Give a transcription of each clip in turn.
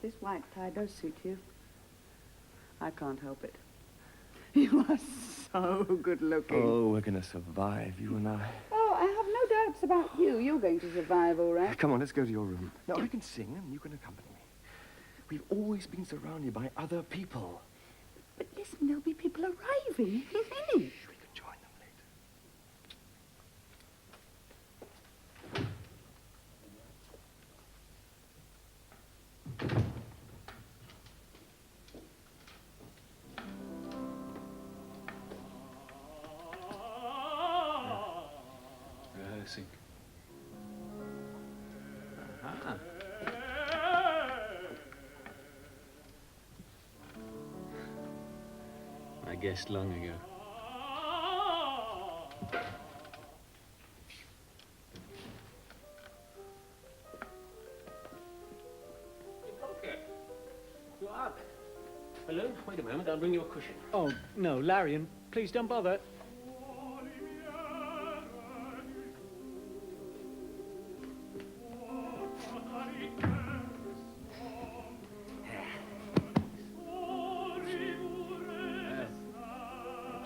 This white tie does suit you. I can't help it. You are so good-looking. Oh, we're going to survive, you and I. Oh, I have no doubts about you. You're going to survive, all right. Come on, let's go to your room. No, I can sing and you can accompany me. We've always been surrounded by other people. But listen, there'll be people arriving. Shh, we can join them later. Rehearsing. Aha. I guessed long ago. You're up. Hello? Wait a moment, I'll bring you a cushion. Oh, no, Larian, please don't bother.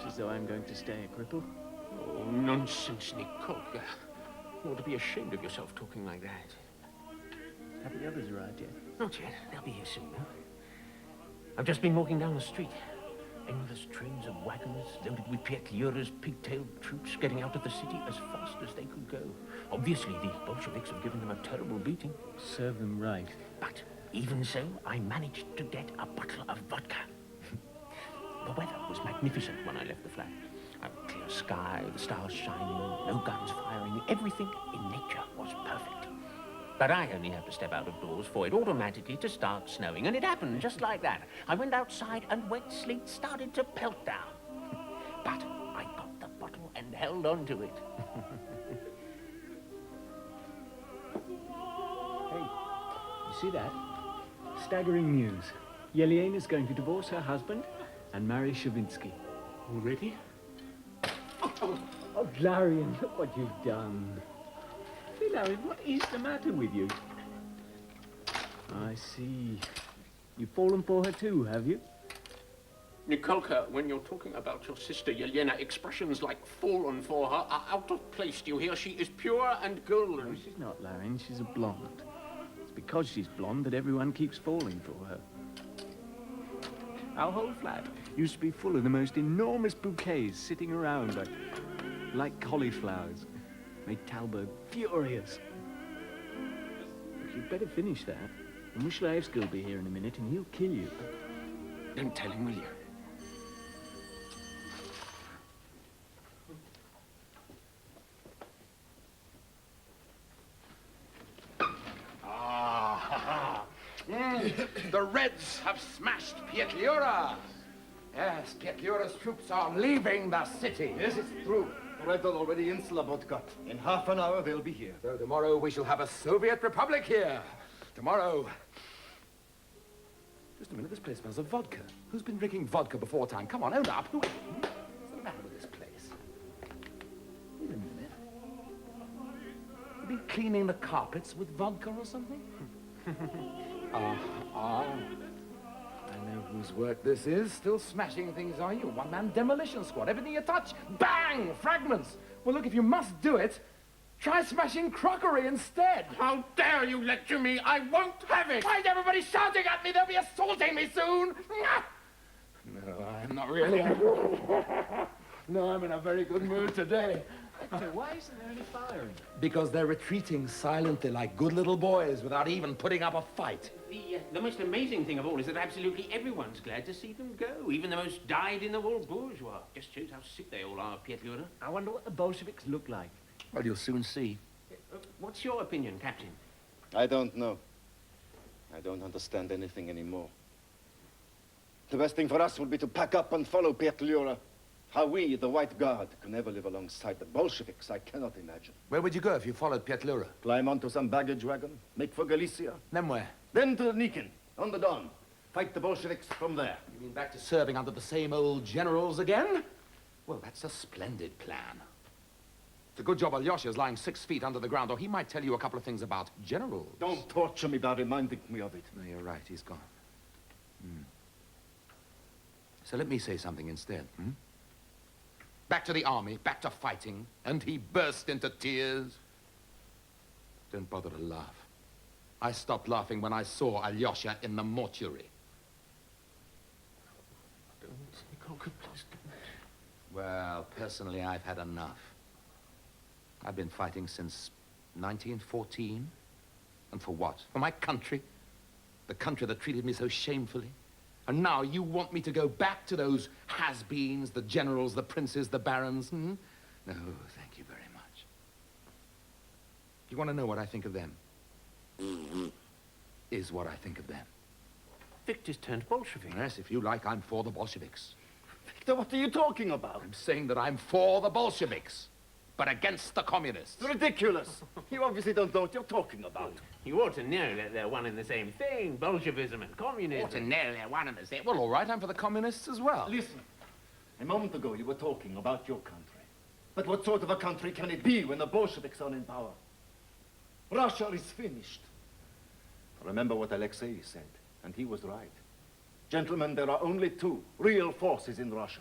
As though I'm going to stay a cripple. Oh, nonsense, Nicole. You ought to be ashamed of yourself talking like that. Have the others arrived yet? Not yet. They'll be here soon, though. I've just been walking down the street. Endless trains of wagons loaded with Pietlura's pigtailed troops getting out of the city as fast as they could go. Obviously, the Bolsheviks have given them a terrible beating. Serve them right. But even so, I managed to get a bottle of vodka. The weather was magnificent when I left the flat. A clear sky, the stars shining, no guns firing, everything in nature was perfect. But I only had to step out of doors for it automatically to start snowing, and it happened just like that. I went outside and wet sleet started to pelt down. But I got the bottle and held on to it. Hey, you see that? Staggering news. Yelena's going to divorce her husband and marry Shavinsky. Already? Oh, Larian, look what you've done. Hey, Larian, what is the matter with you? I see. You've fallen for her too, have you? Nikolka, when you're talking about your sister Yelena, expressions like fallen for her are out of place. Do you hear? She is pure and golden. No, she's not, Larian. She's a blonde. It's because she's blonde that everyone keeps falling for her. Our whole flat used to be full of the most enormous bouquets sitting around like cauliflowers. Made Talbot furious. But you'd better finish that. And Mushlaevsky will be here in a minute and he'll kill you. Don't tell him, will you? The Reds have smashed Pietlura. Yes, Pietlura's troops are leaving the city. Yes, it's true. Red are already in Slobodka. In half an hour, they'll be here. So tomorrow we shall have a Soviet Republic here. Tomorrow. Just a minute, this place smells of vodka. Who's been drinking vodka before time? Come on, own up. What's the matter with this place? Wait a minute. You been cleaning the carpets with vodka or something? I know whose work this is. Still smashing things, are you? One-man demolition squad. Everything you touch, bang! Fragments. Well, look, if you must do it, try smashing crockery instead. How dare you lecture me? I won't have it! Why is everybody shouting at me? They'll be assaulting me soon. No, I'm not really. No, I'm in a very good mood today. So why isn't there any firing? Because they're retreating silently like good little boys without even putting up a fight. The most amazing thing of all is that absolutely everyone's glad to see them go. Even the most dyed-in-the-wool bourgeois. Just shows how sick they all are of Pietlura. I wonder what the Bolsheviks look like. Well, you'll soon see. What's your opinion, Captain? I don't know. I don't understand anything anymore. The best thing for us would be to pack up and follow Pietlura. How we, the White Guard, can ever live alongside the Bolsheviks, I cannot imagine. Where would you go if you followed Pietlura? Climb onto some baggage wagon, make for Galicia. Then where? Then to Nikin, on the Don. Fight the Bolsheviks from there. You mean back to serving under the same old generals again? Well, that's a splendid plan. It's a good job Alyosha's lying 6 feet under the ground, or he might tell you a couple of things about generals. Don't torture me by reminding me of it. No, you're right, he's gone. So let me say something instead, Back to the army, back to fighting, and he burst into tears. Don't bother to laugh. I stopped laughing when I saw Alyosha in the mortuary. Well, personally, I've had enough. I've been fighting since 1914. And for what? For my country. The country that treated me so shamefully. And now you want me to go back to those has-beens, the generals, the princes, the barons, No, thank you very much. You want to know what I think of them? Is what I think of them. Victor's turned Bolshevik. Yes, if you like, I'm for the Bolsheviks. Victor, what are you talking about? I'm saying that I'm for the Bolsheviks, but against the communists. It's ridiculous. You obviously don't know what you're talking about. You ought to know that they're one and the same thing, Bolshevism and communism. Ordinarily, one and the same. Well, all right, I'm for the communists as well. Listen, a moment ago you were talking about your country. But what sort of a country can it be when the Bolsheviks are in power? Russia is finished. Remember what Alexei said, and he was right. Gentlemen, there are only two real forces in Russia.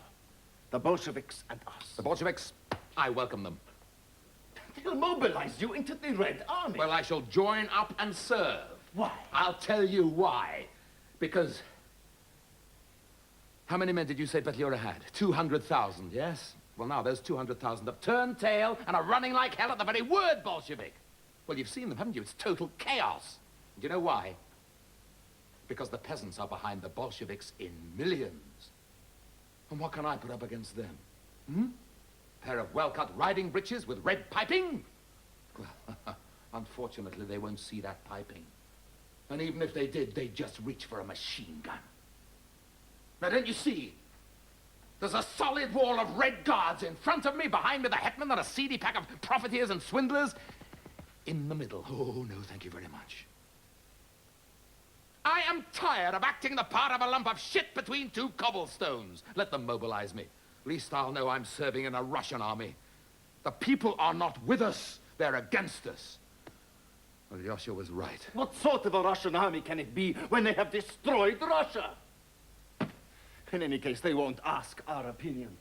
The Bolsheviks and us. The Bolsheviks, I welcome them. They'll mobilize you into the Red Army. Well, I shall join up and serve. Why? I'll tell you why. Because... How many men did you say Petliura had? 200,000, yes? Well, now those 200,000 have turned tail and are running like hell at the very word Bolshevik. Well, you've seen them, haven't you? It's total chaos. And do you know why? Because the peasants are behind the Bolsheviks in millions. And what can I put up against them? Pair of well-cut riding breeches with red piping? Well, unfortunately, they won't see that piping. And even if they did, they'd just reach for a machine gun. Now, don't you see? There's a solid wall of red guards in front of me, behind me the hetman and a seedy pack of profiteers and swindlers. In the middle. Oh, no, thank you very much. I am tired of acting the part of a lump of shit between two cobblestones. Let them mobilize me. At least I'll know I'm serving in a Russian army. The people are not with us. They're against us. Well, Yosha was right. What sort of a Russian army can it be when they have destroyed Russia? In any case, they won't ask our opinion.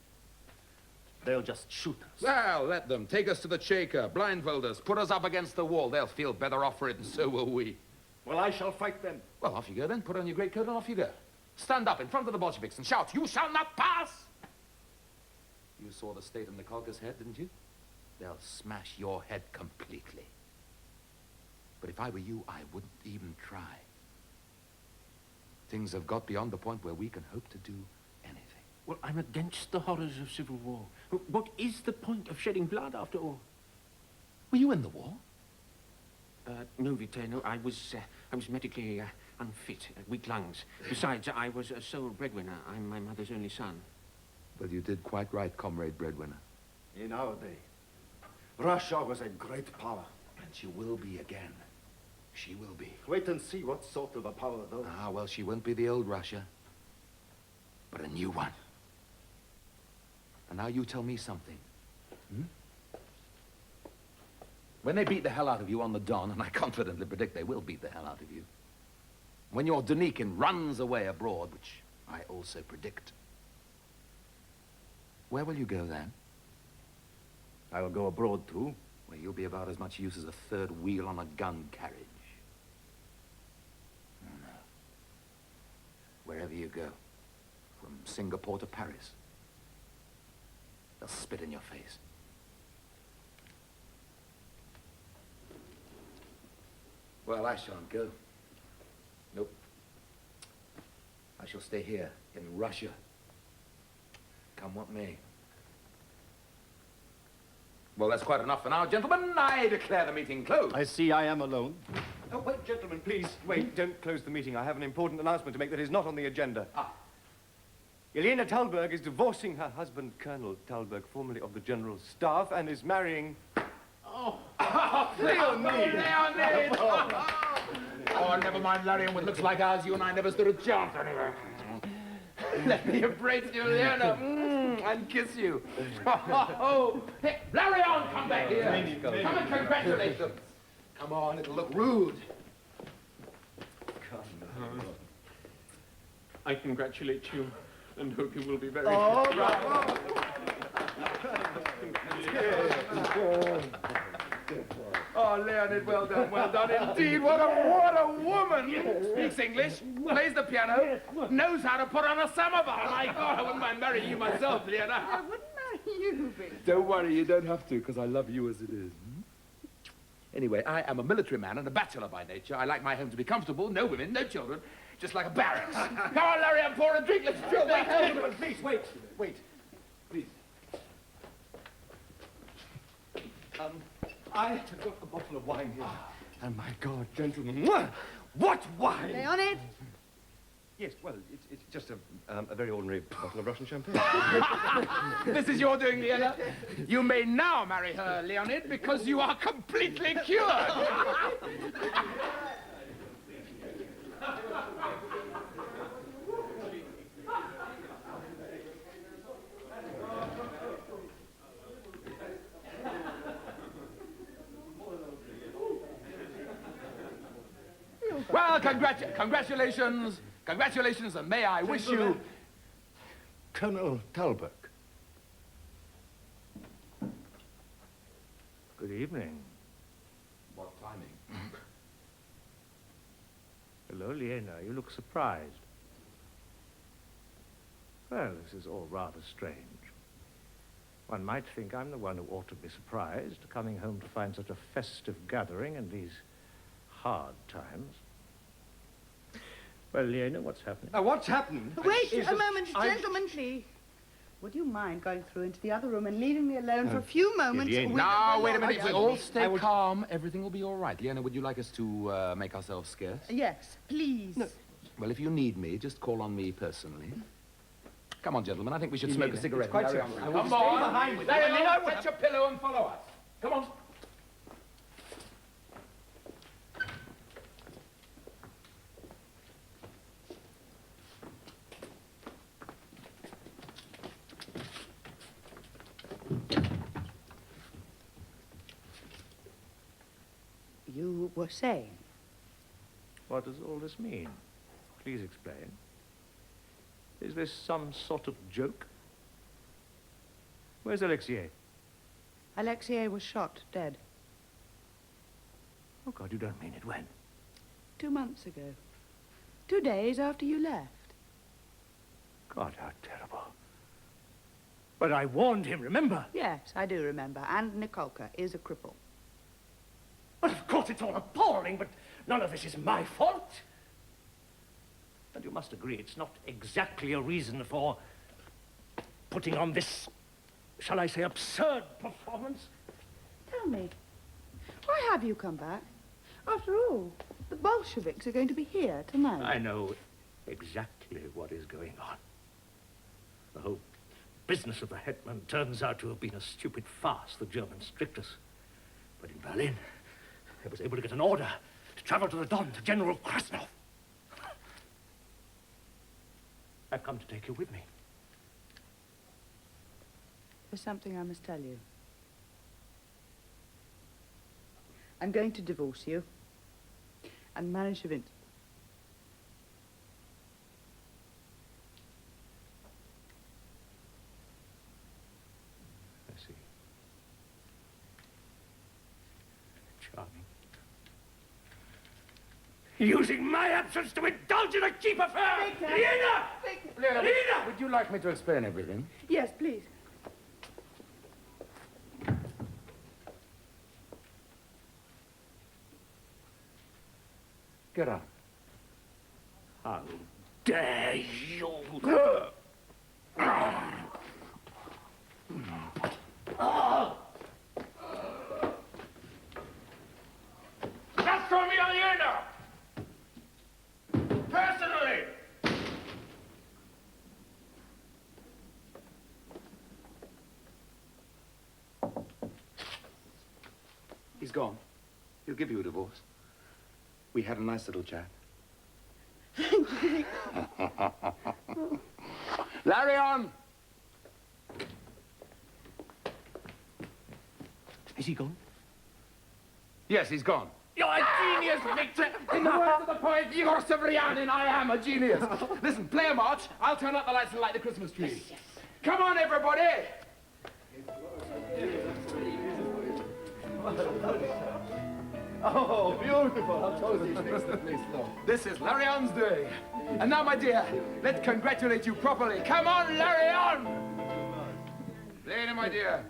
They'll just shoot us. Well, let them. Take us to the Cheka, blindfold us, put us up against the wall. They'll feel better off for it, and so will we. Well, I shall fight them. Well, off you go then. Put on your greatcoat and off you go. Stand up in front of the Bolsheviks and shout, "You shall not pass!" You saw the state in Nikolka's head, didn't you? They'll smash your head completely. But if I were you, I wouldn't even try. Things have got beyond the point where we can hope to do anything. Well, I'm against the horrors of civil war. What is the point of shedding blood, after all? Were you in the war? No, Victor, no. I was medically unfit, weak lungs. Besides, I was a sole breadwinner. I'm my mother's only son. Well, you did quite right, comrade breadwinner. In our day, Russia was a great power. And she will be again. She will be. Wait and see what sort of a power, though. Ah, well, she won't be the old Russia, but a new one. And now you tell me something. When they beat the hell out of you on the Don, and I confidently predict they will beat the hell out of you, when your Denikin runs away abroad, which I also predict, where will you go then? I will go abroad, too. Well, you'll be about as much use as a third wheel on a gun carriage. Oh, no. Wherever you go, from Singapore to Paris, they'll spit in your face. Well, I shan't go. Nope. I shall stay here in Russia. Come what may. Well, that's quite enough for now, gentlemen. I declare the meeting closed. I see I am alone. Oh, wait, gentlemen, please, wait. Don't close the meeting. I have an important announcement to make that is not on the agenda. Ah. Elena Talberg is divorcing her husband, Colonel Talberg, formerly of the General Staff, and is marrying... Leonid! Oh, never mind, Larry, and with looks like ours, you and I never stood a chance anyway. Let me embrace you, Leonid. and kiss you. Oh, hey, Larry on, come back here. Come and congratulate them. Come on, it'll look rude. I congratulate you and hope you will be very... Oh, bravo. Oh, Leonid, well done indeed. What a woman. Speaks English, plays the piano, knows how to put on a samovar. My God, I wouldn't mind marrying you myself, Leonid. I wouldn't marry you, Vic. Don't worry, you don't have to, because I love you as it is. Anyway, I am a military man and a bachelor by nature. I like my home to be comfortable, no women, no children, just like a barracks. Come on, Larry, I'm pouring a drink. Let's drill my home. Please, wait. Please. I have got a bottle of wine here. And my God, gentlemen, what wine! Leonid? Yes, well, it's just a very ordinary bottle of Russian champagne. This is your doing, Leonid. You may now marry her, Leonid, because you are completely cured. Well, congratulations, and may I wish you... Colonel Talbot. Good evening. What timing? Hello, Liena. You look surprised. Well, this is all rather strange. One might think I'm the one who ought to be surprised, coming home to find such a festive gathering in these hard times. Well, Liena, what's happening? What's happening? Wait a moment, gentlemen, please. Would you mind going through into the other room and leaving me alone for a few moments? No, wait a minute. We all stay calm. Everything will be all right. Liena, would you like us to make ourselves scarce? Yes, please. No. Well, if you need me, just call on me personally. Come on, gentlemen. I think we should smoke a cigarette. Quite Come so. on. Behind with Liena, fetch your pillow and follow us. Come on. You were saying? What does all this mean? Please explain. Is this some sort of joke? Where's Alexei? Alexei was shot, dead. Oh, God, you don't mean it. When? 2 months ago. 2 days after you left. God, how terrible. But I warned him, remember? Yes, I do remember. And Nikolka is a cripple. Well, of course, it's all appalling, but none of this is my fault. And you must agree, it's not exactly a reason for putting on this, shall I say, absurd performance. Tell me, why have you come back? After all, the Bolsheviks are going to be here tonight. I know exactly what is going on. The whole business of the hetman turns out to have been a stupid farce the Germans tricked us. But in Berlin, I was able to get an order to travel to the Don, to General Krasnov. I've come to take you with me. There's something I must tell you. I'm going to divorce you and marry Shavinsky. I see. Charming. Using my absence to indulge in a cheap affair! Liena! Liena, would you like me to explain everything? Yes, please. Get up. How dare you! That's from me, Liena! Personally! He's gone. He'll give you a divorce. We had a nice little chat. Larry on! Is he gone? Yes, he's gone. You're a genius, Victor! In the words of the poet Igor Severyanin, I am a genius. Listen, play a march. I'll turn out the lights and light the Christmas tree. Yes. Come on, everybody! Oh, beautiful. This is Larion's day. And now, my dear, let's congratulate you properly. Come on, Larion! Lady, my dear,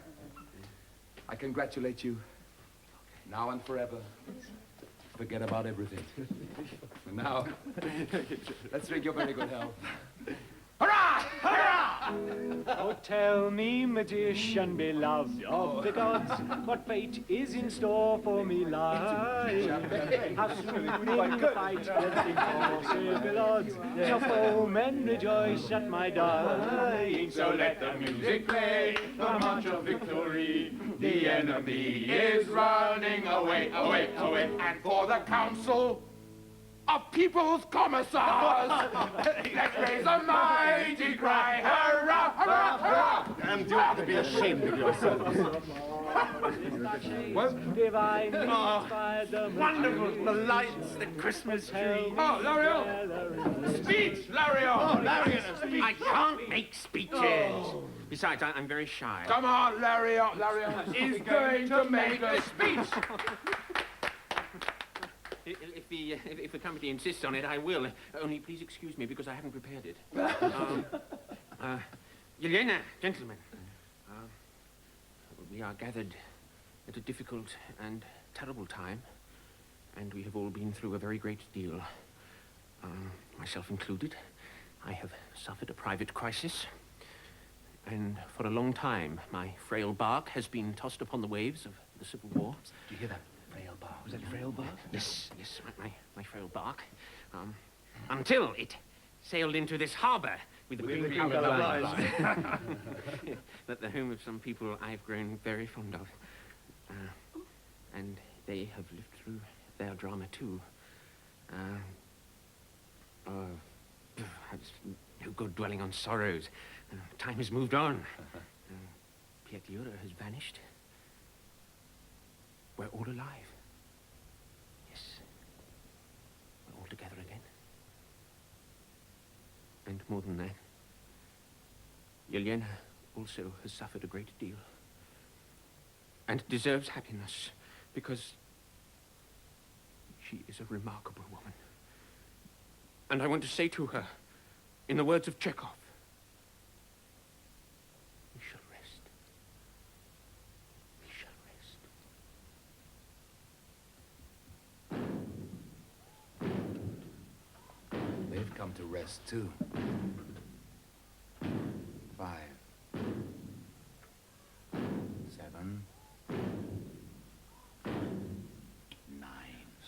I congratulate you now and forever. Forget about everything. And now, let's drink your very good health. Hurrah! Hurrah! Oh, tell me, magician beloved of the gods, what fate is in store for me lies. How soon in the fight against impossible odds shall foemen rejoice at my dying. So let the music play, the march of victory. The enemy is running away, away, away. And for the council of people's commissars, let's raise a mighty cry, hurrah, hurrah, hurrah! And you ought to be ashamed of yourselves. What? Wonderful, the lights, the Christmas tree. Oh, Larion! Speech, Larion! Oh, Larion, speech! I can't make speeches. Besides, I'm very shy. Come on, Larion! Larion is going to make a speech! If the company insists on it, I will. Only please excuse me because I haven't prepared it. Yelena, gentlemen, we are gathered at a difficult and terrible time, and we have all been through a very great deal. Myself included. I have suffered a private crisis, and for a long time, my frail bark has been tossed upon the waves of the Civil War. Do you hear that? Frail bark. Was that frail bark? Yes, my frail bark. Until it sailed into this harbor with the green-colored lines. That the home of some people I've grown very fond of. And they have lived through their drama too. It's no good dwelling on sorrows. Time has moved on. Pietro has vanished. We're all alive. Yes. We're all together again. And more than that, Yelena also has suffered a great deal. And deserves happiness, because she is a remarkable woman. And I want to say to her, in the words of Chekhov, we shall rest. We shall rest. They've come to rest, too. 5, 7, 9.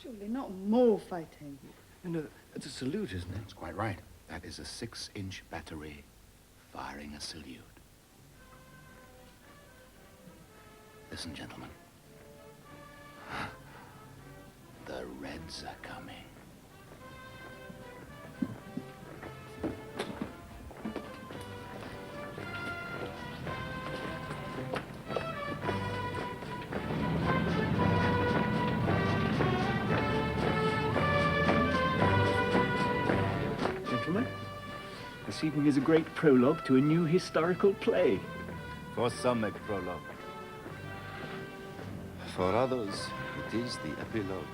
Surely not more fighting. No, it's a salute, isn't it? That's quite right. That is a 6-inch battery firing a salute. Listen, gentlemen. The Reds are coming. Gentlemen, this evening is a great prologue to a new historical play. For some make prologue. For others, it is the epilogue.